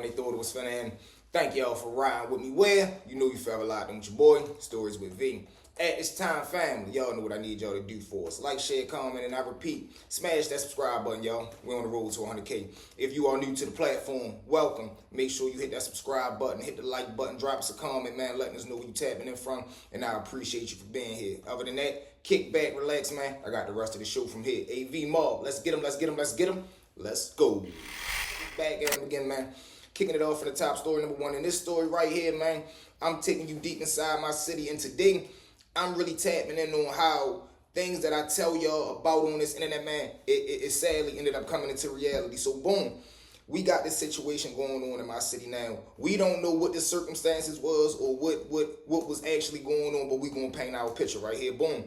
when they thought it was finna end. Thank y'all for riding with me. Where you know you forever locked in with your boy, Stories with V. At this time, family, y'all know what I need y'all to do for us. Like, share, comment, and I repeat, smash that subscribe button, y'all. We're on the road to 100K. If you are new to the platform, welcome. Make sure you hit that subscribe button, hit the like button, drop us a comment, man, letting us know where you tapping in from, and I appreciate you for being here. Other than that, kick back, relax, man. I got the rest of the show from here. AV Mob, let's get them, let's get them, let's get them. Let's go. Back at him again, man. Kicking it off for the top story number one. In this story right here, man, I'm taking you deep inside my city, and today I'm really tapping in on how things that I tell y'all about on this internet, man, it sadly ended up coming into reality. So boom, we got this situation going on in my city now. We don't know what the circumstances was or what was actually going on, but we gonna paint our picture right here. Boom.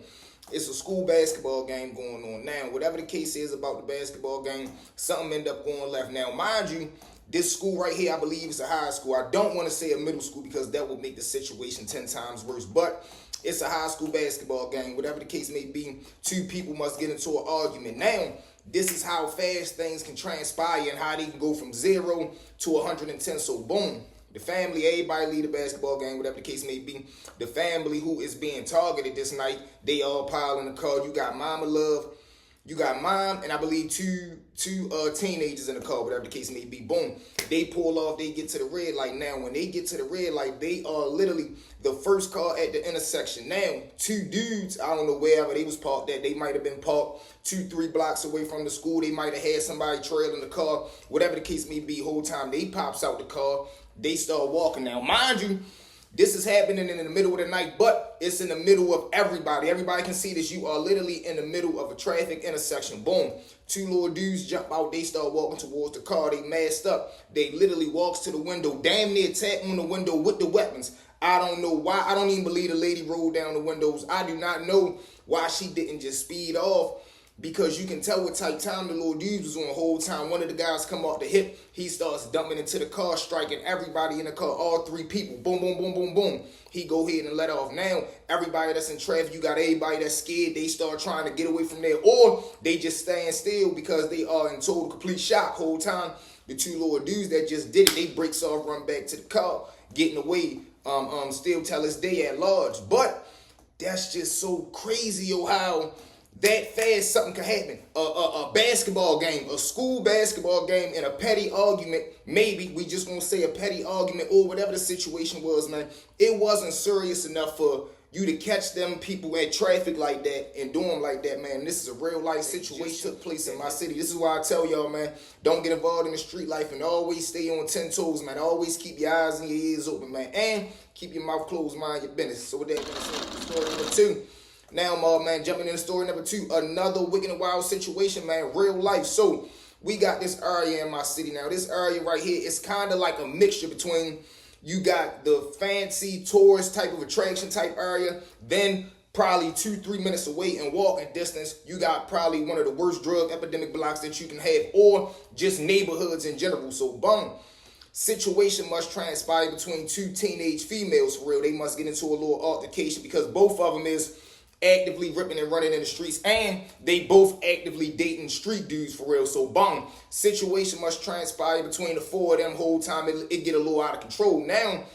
It's a school basketball game going on. Now, whatever the case is about the basketball game, something ended up going left. Now, mind you, this school right here, I believe is a high school. I don't want to say a middle school because that would make the situation 10 times worse. But it's a high school basketball game. Whatever the case may be, two people must get into an argument. Now, this is how fast things can transpire and how they can go from 0 to 110. So, boom. The family, everybody leave the basketball game, whatever the case may be. The family who is being targeted this night, they all pile in the car. You got Mama Love, you got Mom, and I believe two teenagers in the car, whatever the case may be. Boom. They pull off, they get to the red light. Now, when they get to the red light, they are literally the first car at the intersection. Now, two dudes, I don't know wherever they was parked at. They might have been parked 2-3 blocks away from the school. They might have had somebody trailing the car. Whatever the case may be, whole time they pops out the car. They start walking. Now, mind you, this is happening in the middle of the night, but it's in the middle of everybody. Everybody can see this. You are literally in the middle of a traffic intersection. Boom. Two little dudes jump out. They start walking towards the car. They masked up. They literally walks to the window, damn near tap on the window with the weapons. I don't know why. I don't even believe the lady rolled down the windows. I do not know why she didn't just speed off. Because you can tell what type time the little dudes was on the whole time. One of the guys come off the hip. He starts dumping into the car, striking everybody in the car, all three people. Boom, boom, boom, boom, boom. He go ahead and let off. Now, everybody that's in traffic, you got everybody that's scared. They start trying to get away from there. Or they just stand still because they are in total complete shock whole time. The two little dudes that just did it, they breaks off, run back to the car, getting away. Still tell us they at large. But that's just so crazy, yo, how that fast something can happen. A basketball game, a school basketball game, and a petty argument, maybe, we just gonna say a petty argument or whatever the situation was, man. It wasn't serious enough for you to catch them people at traffic like that and do them like that, man. This is a real life situation took place in my city. This is why I tell y'all, man, don't get involved in the street life and always stay on 10 toes, man. Always keep your eyes and your ears open, man. And keep your mouth closed, mind your business. So with that being said, story number 2. Now, man, jumping into story number 2, another wicked and wild situation, man, real life. So we got this area in my city now. This area right here is kind of like a mixture between, you got the fancy tourist type of attraction type area, then probably 2-3 minutes away in walking distance, you got probably one of the worst drug epidemic blocks that you can have, or just neighborhoods in general. So, boom. Situation must transpire between two teenage females for real. They must get into a little altercation because both of them is actively ripping and running in the streets, and they both actively dating street dudes for real. So, boom, situation must transpire between the four of them whole time. It get a little out of control. Now,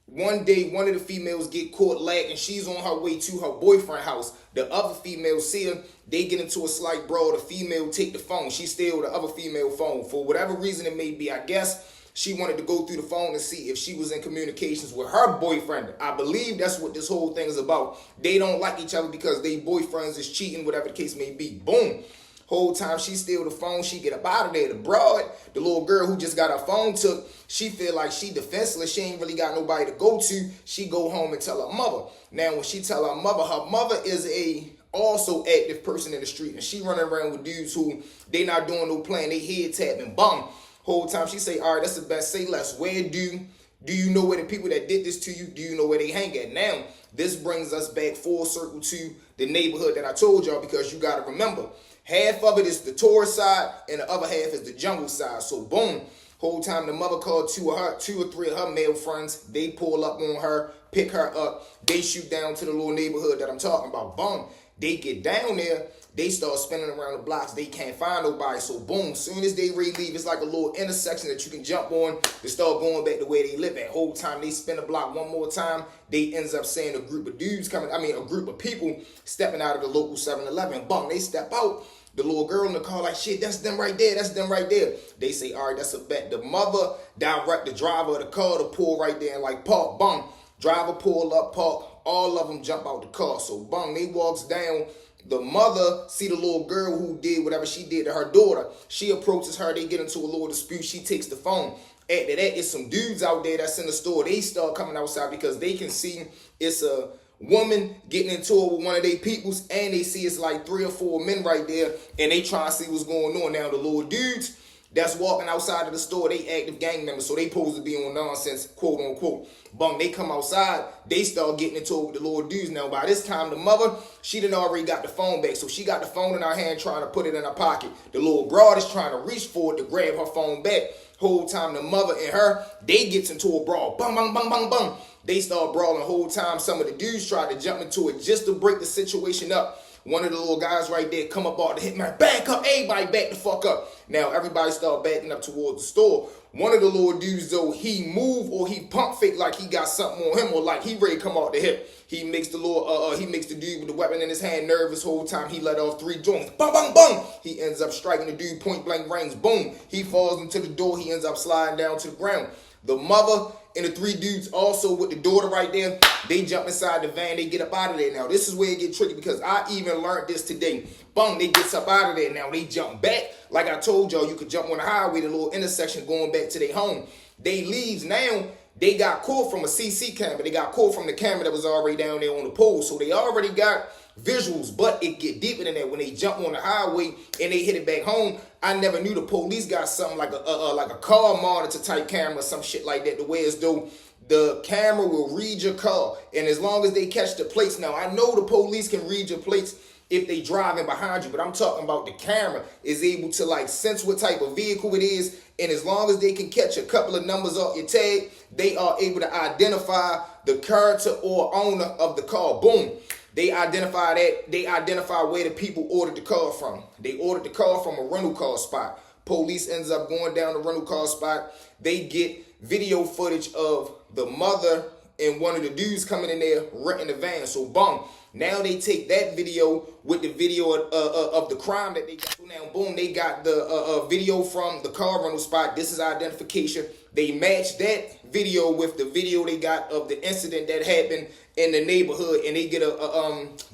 one day, one of the females get caught lacking. She's on her way to her boyfriend's house. The other female see her. They get into a slight brawl. The female take the phone. She steal the other female phone. For whatever reason it may be, I guess she wanted to go through the phone and see if she was in communications with her boyfriend. I believe that's what this whole thing is about. They don't like each other because they boyfriends is cheating, whatever the case may be. Boom. Whole time she steal the phone, she get up out of there. The broad, the little girl who just got her phone took, she feel like she defenseless. She ain't really got nobody to go to. She go home and tell her mother. Now, when she tell her mother is a also active person in the street. And she running around with dudes who they not doing no plan. They head tapping. Bum. Whole time she say, all right, that's the best. Say less. Where do you know where the people that did this to you, do you know where they hang at? Now, this brings us back full circle to the neighborhood that I told y'all, because you got to remember, half of it is the tourist side and the other half is the jungle side. So, boom, whole time the mother called two or three of her male friends. They pull up on her, pick her up. They shoot down to the little neighborhood that I'm talking about. Boom. They get down there. They start spinning around the blocks. They can't find nobody. So boom, soon as they leave, it's like a little intersection that you can jump on to start going back to where they live at. Whole time they spin the block one more time, they ends up seeing a group of a group of people stepping out of the local 7-Eleven. Boom, they step out. The little girl in the car like, shit, that's them right there. That's them right there. They say, all right, that's a bet. The mother direct the driver of the car to pull right there and like park. Boom. Driver pull up, park. All of them jump out the car. So boom, they walks down. The mother see the little girl who did whatever she did to her daughter. She approaches her. They get into a little dispute. She takes the phone. After that, it's some dudes out there that's in the store. They start coming outside because they can see it's a woman getting into it with one of their peoples, and they see it's like 3 or 4 men right there, and they try to see what's going on. Now, the little dudes that's walking outside of the store, they active gang members, so they supposed to be on nonsense, quote unquote. Bung, they come outside, they start getting into it with the little dudes. Now, by this time, the mother, she done already got the phone back, so she got the phone in her hand trying to put it in her pocket. The little broad is trying to reach for it to grab her phone back. Whole time, the mother and her, they gets into a brawl. Bang, bang, bang, bang, bang. They start brawling the whole time. Some of the dudes try to jump into it just to break the situation up. One of the little guys right there come up out the hit man, back up, everybody back the fuck up. Now everybody start backing up towards the store. One of the little dudes though, he move or he pump fake like he got something on him or like he ready to come out the hip. He makes the little he makes the dude with the weapon in his hand nervous whole time. He let off 3 joints. Bang, bang, bang. He ends up striking the dude point blank range. Boom. He falls into the door. He ends up sliding down to the ground. The mother and the 3 dudes also with the daughter right there, they jump inside the van, they get up out of there. Now, this is where it get tricky because I even learned this today. Boom, they gets up out of there. Now, they jump back. Like I told y'all, you could jump on the highway, the little intersection going back to their home. They leaves now. They got caught from a CC camera. They got caught from the camera that was already down there on the pole. So they already got visuals, but it get deeper than that. When they jump on the highway and they hit it back home, I never knew the police got something like a car monitor type camera, some shit like that. The way as though the camera will read your car, and as long as they catch the plates. Now I know the police can read your plates if they driving behind you, but I'm talking about the camera is able to like sense what type of vehicle it is, and as long as they can catch a couple of numbers off your tag, they are able to identify the character or owner of the car. Boom. They identify that. They identify where the people ordered the car from. They ordered the car from a rental car spot. Police ends up going down the rental car spot. They get video footage of the mother and one of the dudes coming in there renting the van. So boom. Now they take that video with the video of the crime that they got. So now boom, they got the video from the car rental spot. This is identification. They match that video with the video they got of the incident that happened in the neighborhood, and they get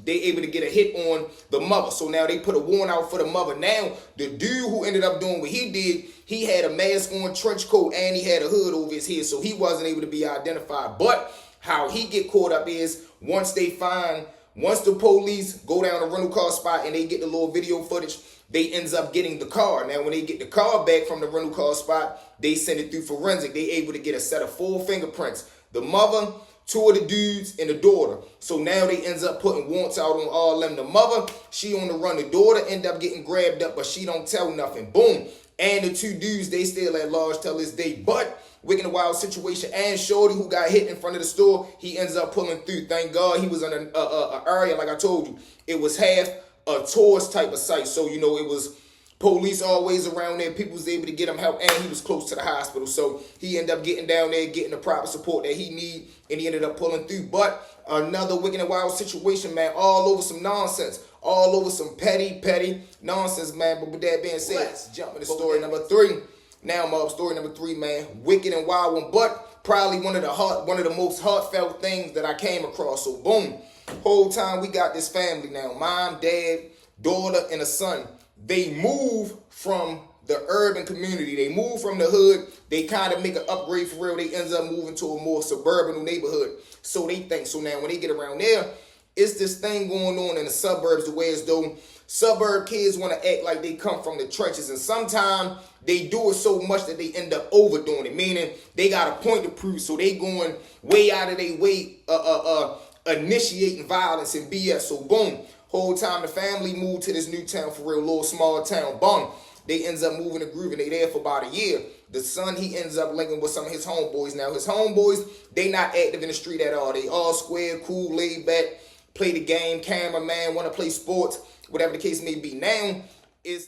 they able to get a hit on the mother. So now they put a warrant out for the mother. Now the dude who ended up doing what he did, he had a mask on, trench coat, and he had a hood over his head, so he wasn't able to be identified. But how he get caught up is once the police go down the rental car spot and they get the little video footage, they ends up getting the car. Now, when they get the car back from the rental car spot, they send it through forensic. They able to get a set of 4 fingerprints. The mother, 2 of the dudes, and the daughter. So now they ends up putting warrants out on all of them. The mother, she on the run. The daughter end up getting grabbed up, but she don't tell nothing. Boom. And the 2 dudes, they still at large till this day. But Wicked and Wild situation, and Shorty who got hit in front of the store, he ends up pulling through. Thank God he was in an area, like I told you, it was half a tourist type of site. So, you know, it was police always around there. People was able to get him help, and he was close to the hospital. So he ended up getting down there, getting the proper support that he need, and he ended up pulling through. But another Wicked and Wild situation, man, all over some nonsense. All over some petty nonsense, man. But with that being said, let's jump into story number 3. Now, mob, story number 3, man. Wicked and wild one, but probably one of the most heartfelt things that I came across. So, boom. Whole time we got this family now. Mom, dad, daughter, and a son. They move from the urban community. They move from the hood. They kind of make an upgrade for real. They ends up moving to a more suburban neighborhood. So they think. So now when they get around there, it's this thing going on in the suburbs the way as though suburb kids want to act like they come from the trenches. And sometimes they do it so much that they end up overdoing it. Meaning they got a point to prove. So they going way out of their way initiating violence and BS. So boom. Whole time the family moved to this new town for real, little small town. Boom. They ends up moving to Groove and they there for about a year. The son, he ends up linking with some of his homeboys. Now, his homeboys, they not active in the street at all. They all square, cool, laid back, play the game, cameraman, want to play sports, whatever the case may be. Now, it's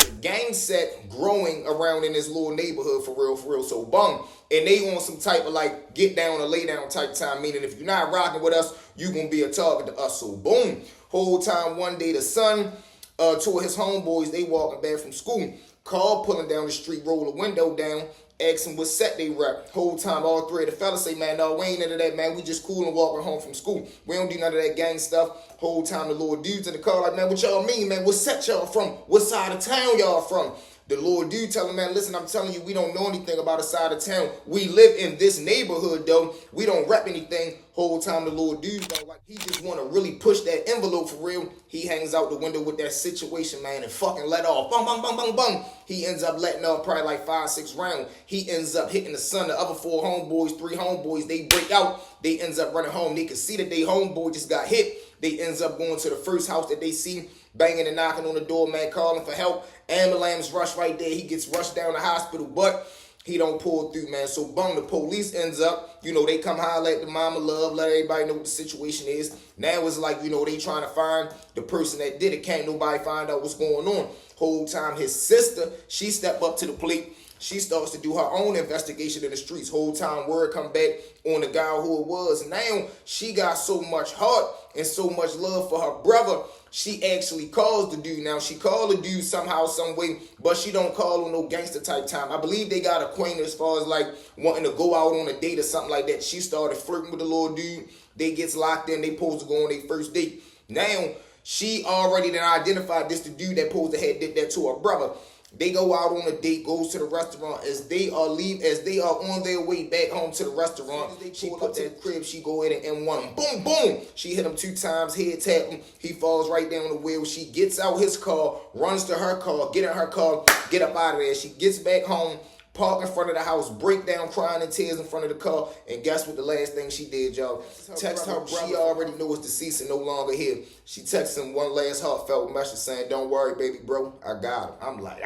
a gang set growing around in this little neighborhood for real. So, boom. And they on some type of like get down or lay down type time, meaning if you're not rocking with us, you going to be a target to us. So, boom. Whole time, one day, the son, two of his homeboys, they walking back from school. Carl pulling down the street, roll the window down, asking what set they rep. Whole time, all three of the fellas say, man, no, we ain't into that, man. We just cool and walking home from school. We don't do none of that gang stuff. Whole time, the little dudes in the car like, man, what y'all mean, man? What set y'all from? What side of town y'all from? The little dude telling, man, listen, I'm telling you, we don't know anything about a side of town. We live in this neighborhood, though. We don't rep anything. Whole time, the little dude, though, like, he just want to really push that envelope for real. He hangs out the window with that situation, man, and fucking let off. Bum, bum, bum, bum, bum. He ends up letting off probably like 5-6 rounds. He ends up hitting the son. The other 4 homeboys, 3 homeboys, they break out. They ends up running home. They can see that they homeboy just got hit. They ends up going to the first house that they see, banging and knocking on the door, man, calling for help. Ambulance rush right there. He gets rushed down the hospital, but he don't pull through, man. So, boom, the police ends up, they come holler at the mama love, let everybody know what the situation is. Now it's like, they trying to find the person that did it. Can't nobody find out what's going on. Whole time, his sister, she step up to the plate. She starts to do her own investigation in the streets. Whole time, word come back on the guy who it was. Now, she got so much heart and so much love for her brother. She actually calls the dude. Now, she called the dude somehow, some way, but she don't call on no gangster type time. I believe they got acquainted as far as like wanting to go out on a date or something like that. She started flirting with the little dude. They gets locked in. They supposed to go on their first date. Now, she already then identified this the dude that supposed to have did that to her brother. They go out on a date, goes to the restaurant. As they are on their way back home to the restaurant, she put that crib, she go in and one him. Boom, boom. She hit him 2 times, head tap him. He falls right down the wheel. She gets out his car, runs to her car, get in her car, get up out of there. She gets back home, park in front of the house, break down crying in tears in front of the car, and guess what the last thing she did, y'all? Text her brother. She already knows deceased and no longer here. She texts him one last heartfelt message saying, don't worry, baby bro, I got him. I'm like,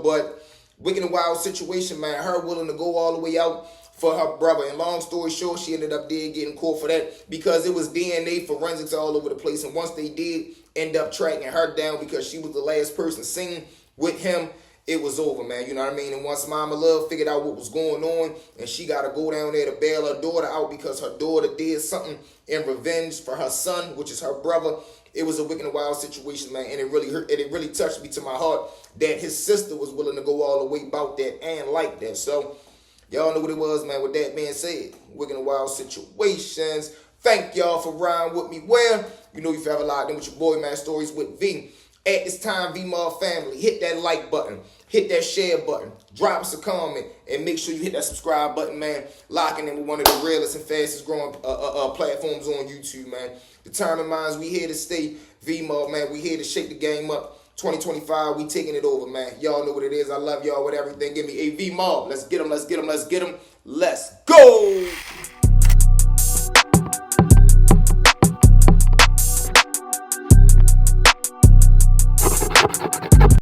but wicked and wild situation, man. Her willing to go all the way out for her brother. And long story short, she ended up getting caught for that because it was DNA forensics all over the place. And once they did end up tracking her down because she was the last person seen with him, it was over, man. You know what I mean? And once Mama Love figured out what was going on, and she got to go down there to bail her daughter out because her daughter did something in revenge for her son, which is her brother. It was a wicked and wild situation, man, and it really hurt. And it really touched me to my heart that his sister was willing to go all the way about that and like that. So, y'all know what it was, man. With that being said, wicked and wild situations. Thank y'all for riding with me. Well, you forever locked in with your boy, man. Stories with V. At this time, V-Mob family, hit that like button. Hit that share button. Drop us a comment. And make sure you hit that subscribe button, man. Locking in with one of the realest and fastest growing platforms on YouTube, man. Determined minds, we here to stay. V-Mob, man, we here to shake the game up. 2025, we taking it over, man. Y'all know what it is. I love y'all with everything. Give me a V-Mob. Let's get them, let's get them, let's get them. Let's go!